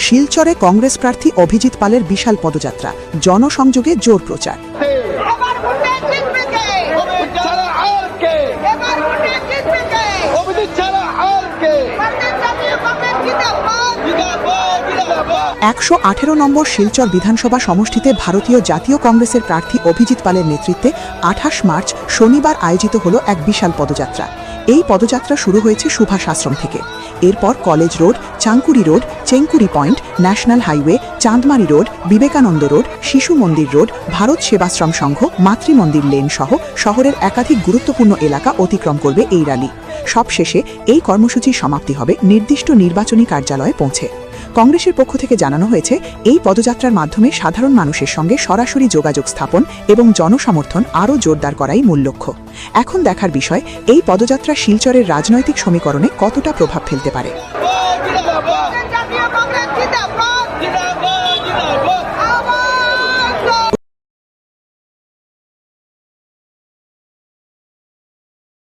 শিলচরে কংগ্রেস প্রার্থী অভিজিৎ পালের বিশাল পদযাত্রা, জনসংযোগে জোর প্রচার। একশো 18 নম্বর শিলচর বিধানসভা সমষ্টিতে ভারতীয় জাতীয় কংগ্রেসের প্রার্থী অভিজিৎ পালের নেতৃত্বে 28 মার্চ শনিবার আয়োজিত হল এক বিশাল পদযাত্রা। এই পদযাত্রা শুরু হয়েছে সুভাষ আশ্রম থেকে। এরপর college road, Changkuri road, Chengkuri point, national highway, Chandmari road, Vivekananda road, Shishu Mandir road, Bharat Sevashram Sangha, Matrimandir lane সহ শহরের একাধিক গুরুত্বপূর্ণ এলাকা অতিক্রম করবে এই র্যালি। সবশেষে এই কর্মসূচির সমাপ্তি হবে নির্দিষ্ট নির্বাচনী কার্যালয়ে পৌঁছে। কংগ্রেসের পক্ষ থেকে জানানো হয়েছে, এই পদযাত্রার মাধ্যমে সাধারণ মানুষের সঙ্গে সরাসরি যোগাযোগ স্থাপন এবং জনসমর্থন আরও জোরদার করাই মূল লক্ষ্য। এখন দেখার বিষয়, এই পদযাত্রা শিলচরের রাজনৈতিক সমীকরণে কতটা প্রভাব ফেলতে পারে।